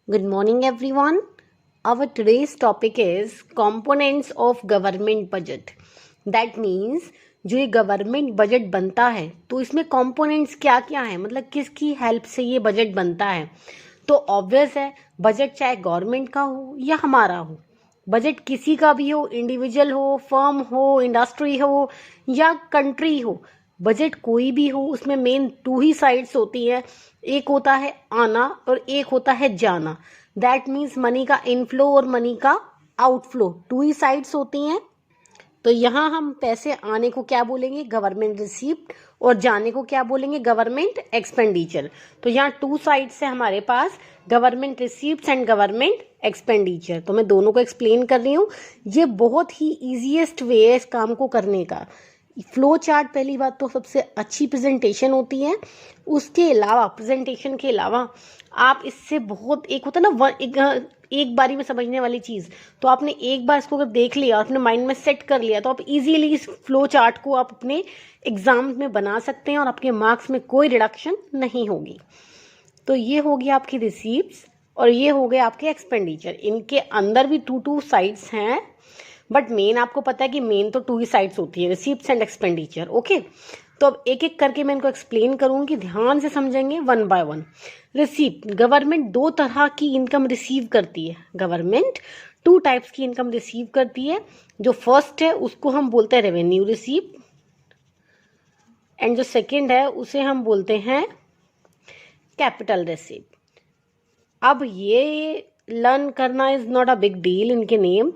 Good morning, everyone. Our today's topic is components of government budget. That means जो ये government budget बनता है तो इसमें कंपोनेंट्स क्या क्या हैं, मतलब किसकी हेल्प से ये बजट बनता है। तो ऑब्वियस है, बजट चाहे गवर्नमेंट का हो या हमारा हो, बजट किसी का भी हो, इंडिविजुअल हो, फर्म हो, इंडस्ट्री हो या कंट्री हो, बजट कोई भी हो, उसमें मेन टू ही साइड्स होती है। एक होता है आना और एक होता है जाना। दैट मीन्स मनी का इनफ्लो और मनी का आउटफ्लो, टू ही साइड्स होती हैं। तो यहाँ हम पैसे आने को क्या बोलेंगे, गवर्नमेंट रिसीप्ट, और जाने को क्या बोलेंगे, गवर्नमेंट एक्सपेंडिचर। तो यहाँ टू साइड्स है हमारे पास, government receipts and government expenditure. तो मैं दोनों को एक्सप्लेन कर रही हूँ। ये बहुत ही ईजीएस्ट वे है इस काम को करने का। फ्लो चार्ट पहली बात तो सबसे अच्छी प्रेजेंटेशन होती है। उसके अलावा प्रेजेंटेशन के अलावा आप इससे बहुत, एक होता है ना एक बारी में समझने वाली चीज़, तो आपने एक बार इसको अगर देख लिया और अपने माइंड में सेट कर लिया तो आप इजीली इस फ्लो चार्ट को आप अपने एग्जाम में बना सकते हैं और आपके मार्क्स में कोई रिडक्शन नहीं होगी। तो ये हो गया आपकी रिसीप्ट्स और ये हो गए आपके एक्सपेंडिचर। इनके अंदर भी टू साइड्स हैं, बट मेन आपको पता है कि मेन तो टू ही साइड्स होती है, रिसीप्ट्स एंड एक्सपेंडिचर। ओके, तो अब एक एक करके मैं इनको एक्सप्लेन करूंगी, ध्यान से समझेंगे one by one. Receipt, government दो तरह की इनकम रिसीव करती है। गवर्नमेंट टू टाइप्स की इनकम रिसीव करती है। जो फर्स्ट है उसको हम बोलते हैं रेवेन्यू रिसीप्ट, एंड जो सेकेंड है उसे हम बोलते हैं कैपिटल रिसीप्ट। अब ये लर्न करना is not a big deal इनके नेम,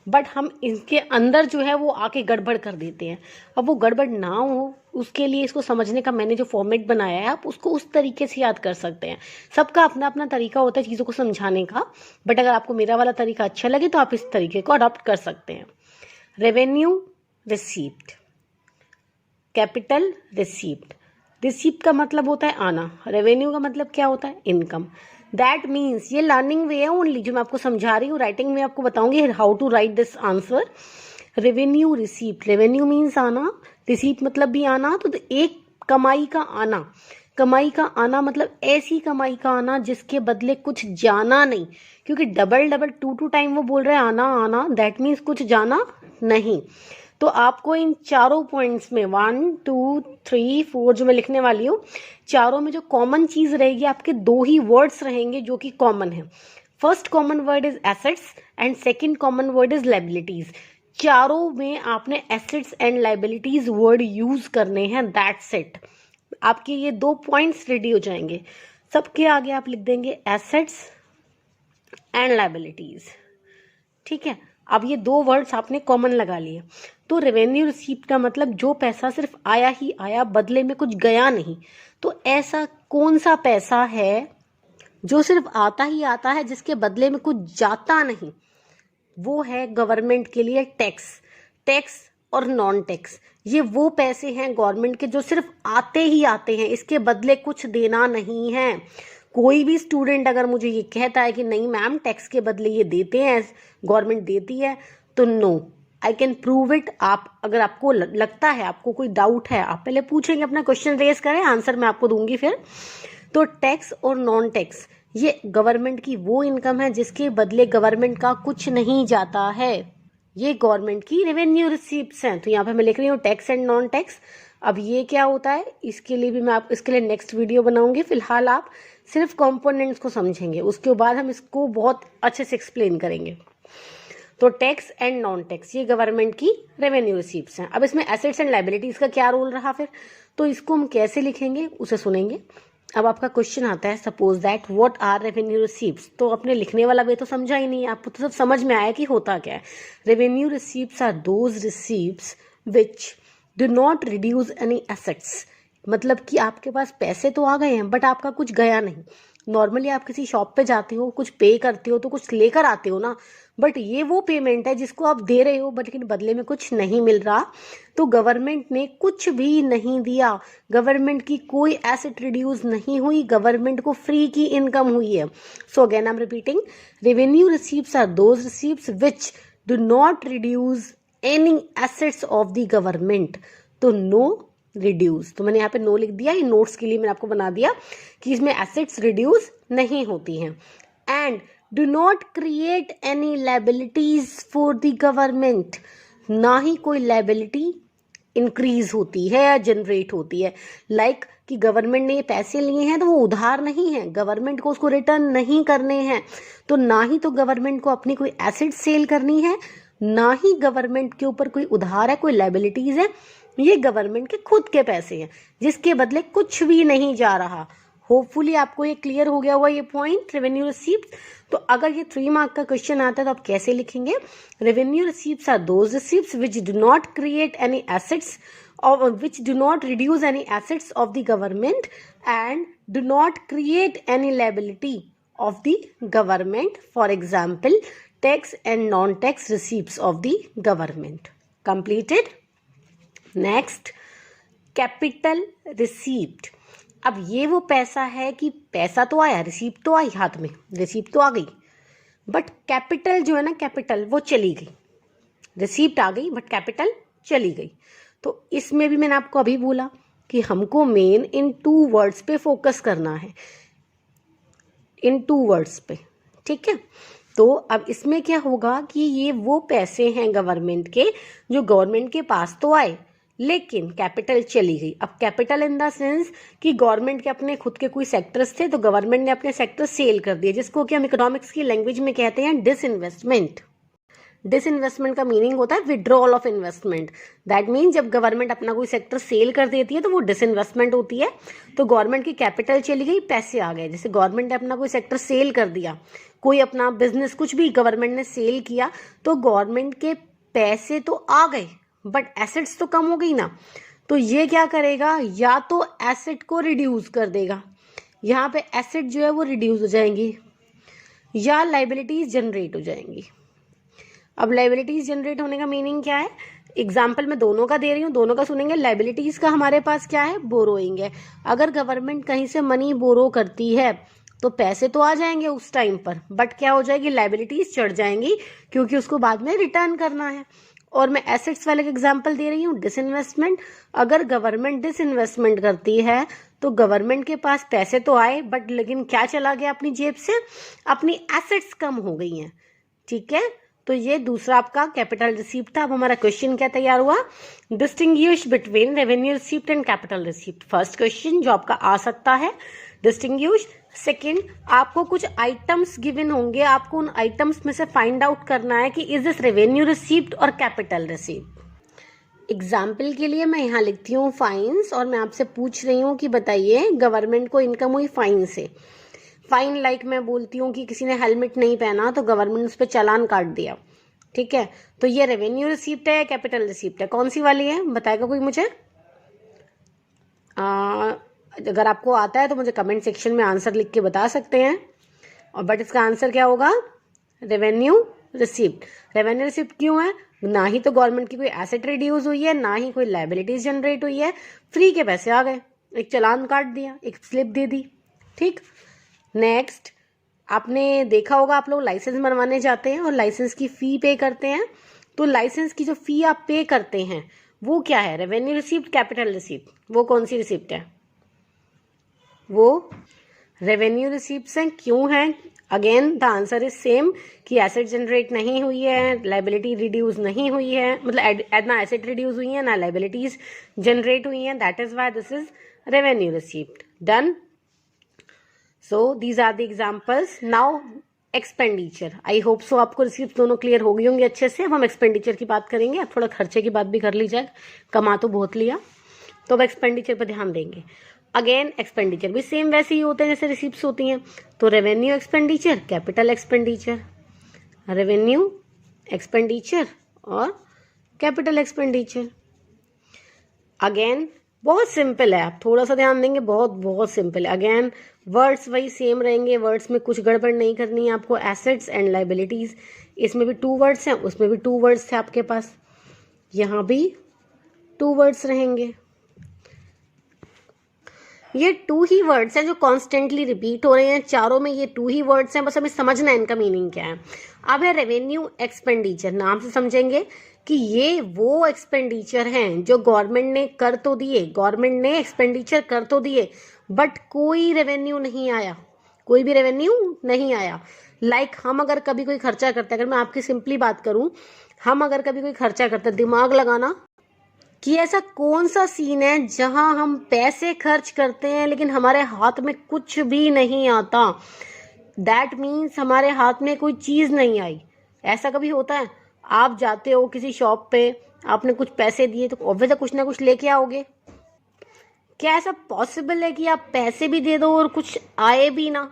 बट हम इसके अंदर जो है वो आके गड़बड़ कर देते हैं। अब वो गड़बड़ ना हो उसके लिए इसको समझने का मैंने जो फॉर्मेट बनाया है, आप उसको उस तरीके से याद कर सकते हैं। सबका अपना अपना तरीका होता है चीज़ों को समझाने का, बट अगर आपको मेरा वाला तरीका अच्छा लगे तो आप इस तरीके को अडॉप्ट कर सकते हैं। Revenue receipt, capital receipt. Receipt का मतलब होता है आना, रेवेन्यू का मतलब क्या होता है, इनकम। दैट मीन्स ये लर्निंग वे है ओनली, जो मैं आपको समझा रही हूँ। राइटिंग में आपको बताऊंगी how to write this answer. Revenue receipt, revenue means आना, रिसीप्ट मतलब भी आना। तो एक कमाई का आना, कमाई का आना मतलब ऐसी कमाई का आना जिसके बदले कुछ जाना नहीं, क्योंकि डबल डबल टू टाइम वो बोल रहे हैं आना आना, दैट मीन्स कुछ जाना नहीं। तो आपको इन चारों पॉइंट्स में 1 2 3 4 जो मैं लिखने वाली हूँ, चारों में जो कॉमन चीज रहेगी, आपके दो ही वर्ड्स रहेंगे जो कि कॉमन है। First common word is assets and second common word is liabilities. चारों में आपने assets and liabilities word use करने हैं, दैट्स इट। आपके ये दो पॉइंट्स रेडी हो जाएंगे। सबके आगे आप लिख देंगे एसेट्स एंड लायबिलिटीज, ठीक है। अब ये दो वर्ड्स आपने कॉमन लगा लिए। तो रेवेन्यू रिसीप्ट का मतलब जो पैसा सिर्फ आया ही आया, बदले में कुछ गया नहीं। तो ऐसा कौन सा पैसा है जो सिर्फ आता ही आता है, जिसके बदले में कुछ जाता नहीं, वो है गवर्नमेंट के लिए टैक्स। टैक्स और नॉन टैक्स, ये वो पैसे हैं गवर्नमेंट के जो सिर्फ आते ही आते हैं, इसके बदले कुछ देना नहीं है। कोई भी स्टूडेंट अगर मुझे ये कहता है कि नहीं मैम टैक्स के बदले ये देते हैं, गवर्नमेंट देती है, तो no, I can prove it. आप अगर आपको लगता है, आपको कोई डाउट है, आप पहले पूछेंगे, अपना क्वेश्चन रेज करें, आंसर मैं आपको दूंगी फिर। तो टैक्स और नॉन टैक्स ये गवर्नमेंट की वो इनकम है जिसके बदले गवर्नमेंट का कुछ नहीं जाता है। ये गवर्नमेंट की रेवेन्यू रिसीप्ट्स हैं। तो यहाँ पे मैं लिख रही हूँ टैक्स एंड नॉन टैक्स। अब ये क्या होता है, इसके लिए भी मैं आप इसके लिए नेक्स्ट वीडियो बनाऊंगी। फिलहाल आप सिर्फ कंपोनेंट्स को समझेंगे, उसके बाद हम इसको बहुत अच्छे से एक्सप्लेन करेंगे। तो टैक्स एंड नॉन टैक्स ये गवर्नमेंट की रेवेन्यू रिसीप्ट्स हैं। अब इसमें एसेट्स एंड लायबिलिटीज का क्या रोल रहा फिर, तो इसको हम कैसे लिखेंगे उसे सुनेंगे। अब आपका क्वेश्चन आता है, suppose that what are revenue receipts. तो अपने लिखने वाला वे तो समझा ही नहीं, आपको तो सब समझ में आया कि होता क्या है। Revenue receipts are those receipts which do not reduce any assets. मतलब कि आपके पास पैसे तो आ गए हैं बट आपका कुछ गया नहीं। नॉर्मली आप किसी शॉप पे जाते हो, कुछ पे करते हो तो कुछ लेकर आते हो ना, बट ये वो पेमेंट है जिसको आप दे रहे हो बट लेकिन बदले में कुछ नहीं मिल रहा। तो गवर्नमेंट ने कुछ भी नहीं दिया, गवर्नमेंट की कोई एसेट रिड्यूस नहीं हुई, गवर्नमेंट को फ्री की इनकम हुई है। So again I am repeating, revenue receipts are those receipts which do not reduce any assets of the government. तो नो रिड्यूस, तो मैंने यहाँ पे नो लिख दिया, ये नोट्स के लिए मैंने आपको बना दिया कि इसमें एसेट्स रिड्यूस नहीं होती हैं। And do not create any liabilities for the government, ना ही कोई लायबिलिटी इंक्रीज होती है या जनरेट होती है। लाइक कि गवर्नमेंट ने ये पैसे लिए हैं तो वो उधार नहीं है, गवर्नमेंट को उसको रिटर्न नहीं करने हैं, तो ना ही तो गवर्नमेंट को अपनी कोई एसेट सेल करनी है, ना ही गवर्नमेंट के ऊपर कोई उधार है, कोई लायबिलिटीज है। ये गवर्नमेंट के खुद के पैसे हैं जिसके बदले कुछ भी नहीं जा रहा। होपफुली आपको ये क्लियर हो गया होगा ये पॉइंट रेवेन्यू रिसीप्ट। तो अगर ये 3 मार्क का क्वेश्चन आता है तो आप कैसे लिखेंगे? Revenue receipts are those receipts which do not create any assets or which do not reduce any assets of the government and do not create any liability of the government, for example tax and non-tax receipts of the government. Completed. Next, capital receipt. अब ये वो पैसा है कि पैसा तो आया, receipt तो आई हाथ में, रिसीप्ट तो आ गई, बट कैपिटल जो है ना, कैपिटल वो चली गई। रिसीप्ट आ गई बट कैपिटल चली गई। तो इसमें भी मैंने आपको अभी बोला कि हमको मेन इन 2 वर्ड्स पे फोकस करना है, इन 2 वर्ड्स पे, ठीक है। तो अब इसमें क्या होगा कि ये वो पैसे हैं गवर्नमेंट के जो गवर्नमेंट के पास तो आए लेकिन कैपिटल चली गई। अब कैपिटल इन द सेंस कि गवर्नमेंट के अपने खुद के कोई सेक्टर्स थे तो गवर्नमेंट ने अपने सेक्टर सेल कर दिए, जिसको कि हम इकोनॉमिक्स की लैंग्वेज में कहते हैं डिसइन्वेस्टमेंट। डिसइन्वेस्टमेंट का मीनिंग होता है withdrawal of investment. That mean जब गवर्नमेंट अपना कोई सेक्टर सेल कर देती है तो वो डिसइन्वेस्टमेंट होती है। तो गवर्नमेंट की कैपिटल चली गई, पैसे आ गए। जैसे गवर्नमेंट ने अपना कोई सेक्टर सेल कर दिया, कोई अपना बिजनेस कुछ भी गवर्नमेंट ने सेल किया, तो गवर्नमेंट के पैसे तो आ गए बट एसेट्स तो कम हो गई ना। तो ये क्या करेगा, या तो एसेट को रिड्यूस कर देगा, यहाँ पे एसेट जो है वो रिड्यूस हो जाएंगी, या लाइबिलिटीज जनरेट हो जाएंगी। अब लाइबिलिटीज जनरेट होने का मीनिंग क्या है? एग्जाम्पल मैं दोनों का दे रही हूँ, दोनों का सुनेंगे। लाइबिलिटीज का हमारे पास क्या है, बोरोइंग है। अगर गवर्नमेंट कहीं से मनी बोरो करती है तो पैसे तो आ जाएंगे उस टाइम पर, बट क्या हो जाएगी, लाइबिलिटीज चढ़ जाएंगी क्योंकि उसको बाद में रिटर्न करना है। और मैं एसेट्स वाले एग्जाम्पल दे रही हूँ, डिसइन्वेस्टमेंट। अगर गवर्नमेंट डिसइन्वेस्टमेंट करती है तो गवर्नमेंट के पास पैसे तो आए बट लेकिन क्या चला गया अपनी जेब से, अपनी एसेट्स कम हो गई हैं, ठीक है। तो ये दूसरा आपका कैपिटल रिसीप्ट था। अब हमारा क्वेश्चन क्या तैयार हुआ, distinguish between revenue receipt and capital receipt. First question जो आपका आ सकता है, डिस्टिंग्विश। सेकंड, आपको कुछ आइटम्स गिवन होंगे, आपको उन आइटम्स में से फाइंड आउट करना है कि इज दिस रेवेन्यू रिसीप्ट और कैपिटल रिसीप्ट। एग्जाम्पल के लिए मैं यहाँ लिखती हूँ फाइन्स, और मैं आपसे पूछ रही हूँ कि बताइए गवर्नमेंट को इनकम हुई फाइन से। फाइन लाइक मैं बोलती हूँ कि किसी ने हेलमेट नहीं पहना तो गवर्नमेंट उस पर चालान काट दिया, ठीक है। तो ये रेवेन्यू रिसीप्ट है या कैपिटल रिसीप्ट है, कौन सी वाली है बताएगा कोई मुझे? अगर आपको आता है तो मुझे कमेंट सेक्शन में आंसर लिख के बता सकते हैं। और बट इसका आंसर क्या होगा, रेवेन्यू रिसीप्ट। रेवेन्यू रिसीप्ट क्यों है? ना ही तो गवर्नमेंट की कोई एसेट रिड्यूस हुई है, ना ही कोई लायबिलिटीज जनरेट हुई है, फ्री के पैसे आ गए, एक चालान काट दिया, एक स्लिप दे दी, ठीक। नेक्स्ट, आपने देखा होगा आप लोग लाइसेंस बनवाने जाते हैं और लाइसेंस की फी पे करते हैं, तो लाइसेंस की जो फी आप पे करते हैं वो क्या है, रेवेन्यू रिसीप्ट, कैपिटल रिसीप्ट? वो कौन सी रिसीप्ट है? वो रेवेन्यू रिसीप्ट हैं। क्यों है? Again the answer is same कि एसेट जनरेट नहीं हुई है, लाइबिलिटी रिड्यूस नहीं हुई है, मतलब ना एसेट रिड्यूस हुई है ना लाइबिलिटीज जनरेट हुई हैं, that is why this is revenue receipt. Done. So these are the examples. Now expenditure. I hope so आपको रिसीप्ट दोनों क्लियर हो गई होंगी अच्छे से। अब हम एक्सपेंडिचर की बात करेंगे। अब थोड़ा खर्चे की बात भी कर ली जाए, कमा तो बहुत लिया, तो अब एक्सपेंडिचर पर ध्यान देंगे। अगेन एक्सपेंडिचर भी सेम वैसे ही होते हैं जैसे रिसीप्ट्स होती हैं। तो revenue expenditure, capital expenditure, revenue expenditure और कैपिटल एक्सपेंडिचर। अगेन बहुत सिंपल है, आप थोड़ा सा ध्यान देंगे, बहुत बहुत सिंपल है। अगेन वर्ड्स वही सेम रहेंगे, वर्ड्स में कुछ गड़बड़ नहीं करनी है आपको। एसेट्स एंड लाइबिलिटीज, इसमें भी 2 वर्ड्स हैं, उसमें भी 2 वर्ड्स थे आपके पास, यहाँ भी 2 वर्ड्स रहेंगे। ये 2 ही वर्ड्स हैं जो कॉन्स्टेंटली रिपीट हो रहे हैं, चारों में ये 2 ही वर्ड्स हैं, बस हमें समझना है इनका मीनिंग क्या है। अब है रेवेन्यू एक्सपेंडिचर, नाम से समझेंगे कि ये वो एक्सपेंडिचर हैं जो गवर्नमेंट ने कर तो दिए, गवर्नमेंट ने एक्सपेंडिचर कर तो दिए बट कोई रेवेन्यू नहीं आया, कोई भी रेवेन्यू नहीं आया। लाइक हम अगर कभी कोई खर्चा करते हैं, अगर मैं आपकी सिंपली बात करूं, हम अगर कभी कोई खर्चा करते हैं, दिमाग लगाना कि ऐसा कौन सा सीन है जहां हम पैसे खर्च करते हैं लेकिन हमारे हाथ में कुछ भी नहीं आता। दैट मीन्स हमारे हाथ में कोई चीज नहीं आई। ऐसा कभी होता है? आप जाते हो किसी शॉप पे, आपने कुछ पैसे दिए तो ऑब्वियसली कुछ ना कुछ लेके आओगे। क्या ऐसा पॉसिबल है कि आप पैसे भी दे दो और कुछ आए भी ना?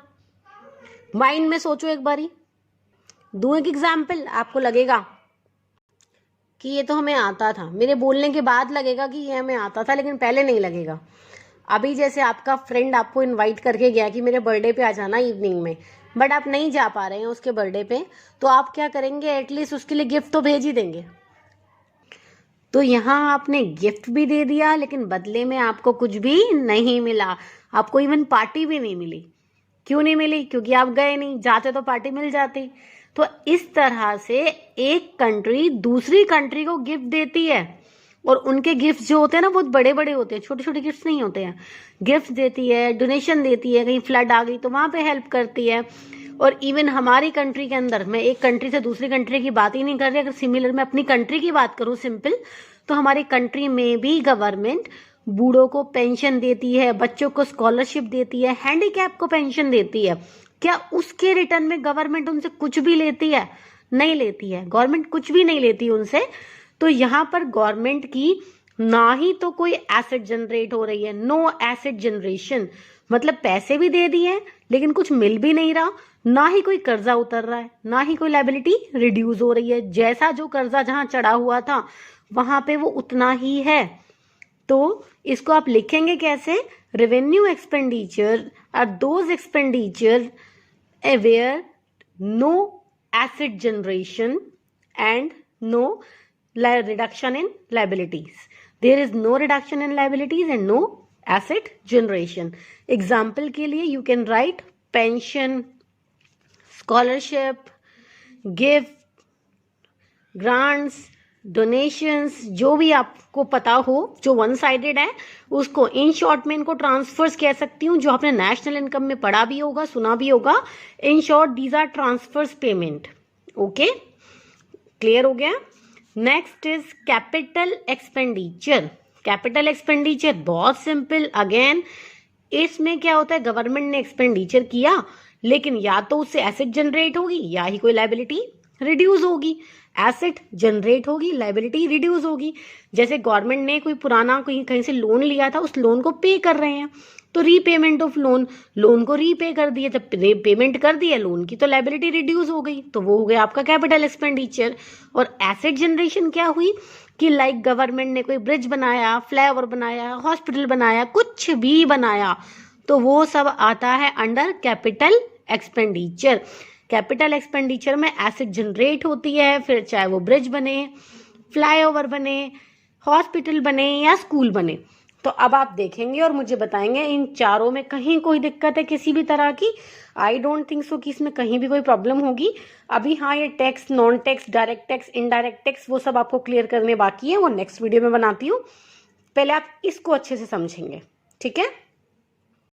माइंड में सोचो एक बारी। दूं एक एग्जाम्पल, आपको लगेगा कि ये तो हमें आता था, मेरे बोलने के बाद लगेगा कि ये हमें आता था, लेकिन पहले नहीं लगेगा। अभी जैसे आपका फ्रेंड आपको इनवाइट करके गया कि मेरे बर्थडे पे आ जाना इवनिंग में, बट आप नहीं जा पा रहे हैं उसके बर्थडे पे, तो आप क्या करेंगे? एटलीस्ट उसके लिए गिफ्ट तो भेज ही देंगे। तो यहाँ आपने गिफ्ट भी दे दिया लेकिन बदले में आपको कुछ भी नहीं मिला। आपको इवन पार्टी भी नहीं मिली। क्यों नहीं मिली? क्योंकि आप गए नहीं, जाते तो पार्टी मिल जाती। तो इस तरह से एक कंट्री दूसरी कंट्री को गिफ्ट देती है, और उनके गिफ्ट जो होते हैं ना बहुत बड़े बड़े होते हैं, छोटे छोटे गिफ्ट नहीं होते हैं। गिफ्ट देती है, डोनेशन देती है, कहीं फ्लड आ गई तो वहां पे हेल्प करती है। और इवन हमारी कंट्री के अंदर, मैं एक कंट्री से दूसरी कंट्री की बात ही नहीं कर रही, अगर सिमिलर मैं अपनी कंट्री की बात करूं सिंपल, तो हमारी कंट्री में भी गवर्नमेंट बूढ़ों को पेंशन देती है, बच्चों को स्कॉलरशिप देती है, हैंडीकैप को पेंशन देती है। क्या उसके रिटर्न में गवर्नमेंट उनसे कुछ भी लेती है? नहीं लेती है। गवर्नमेंट कुछ भी नहीं लेती उनसे। तो यहाँ पर गवर्नमेंट की ना ही तो कोई एसेट जनरेट हो रही है, नो एसेट जनरेशन, मतलब पैसे भी दे दिए लेकिन कुछ मिल भी नहीं रहा, ना ही कोई कर्जा उतर रहा है, ना ही कोई लायबिलिटी रिड्यूस हो रही है। जैसा जो कर्जा जहां चढ़ा हुआ था वहां पे वो उतना ही है। तो इसको आप लिखेंगे कैसे? Revenue expenditure are those expenditure where no asset generation and no reduction in liabilities. There is no reduction in liabilities and no asset generation. Example के लिए you can write pension, scholarship, gift, grants, donations, जो भी आपको पता हो जो one sided है उसको इन शॉर्ट में इनको ट्रांसफर्स कह सकती हूँ, जो आपने नेशनल इनकम में पढ़ा भी होगा, सुना भी होगा। In short these are transfers payment. Okay, clear हो गया? Next is capital expenditure. Capital expenditure बहुत सिंपल। अगेन इसमें क्या होता है? गवर्नमेंट ने एक्सपेंडिचर किया लेकिन या तो उससे एसेट जनरेट होगी या ही कोई लायबिलिटी रिड्यूस होगी। एसेट जनरेट होगी, लायबिलिटी रिड्यूस होगी। जैसे गवर्नमेंट ने कोई पुराना कहीं से लोन लिया था, उस लोन को पे कर रहे हैं, तो रीपेमेंट ऑफ लोन, लोन को रीपे कर दिया, जब पेमेंट कर दिया लोन की तो लायबिलिटी रिड्यूस हो गई, तो वो हो गया आपका कैपिटल एक्सपेंडिचर। और एसेट जनरेशन क्या हुई कि लाइक गवर्नमेंट ने कोई ब्रिज बनाया, फ्लाईओवर बनाया, हॉस्पिटल बनाया, कुछ भी बनाया, तो वो सब आता है under capital expenditure. Capital expenditure में एसेट जनरेट होती है, फिर चाहे वो ब्रिज बने, फ्लाईओवर बने, हॉस्पिटल बने या स्कूल बने। तो अब आप देखेंगे और मुझे बताएंगे इन चारों में कहीं कोई दिक्कत है किसी भी तरह की? आई डोंट थिंक सो कि इसमें कहीं भी कोई प्रॉब्लम होगी। अभी हाँ, ये tax, non tax, direct tax, indirect tax, वो सब आपको क्लियर करने बाकी है, वो नेक्स्ट वीडियो में बनाती हूँ। पहले आप इसको अच्छे से समझेंगे, ठीक है?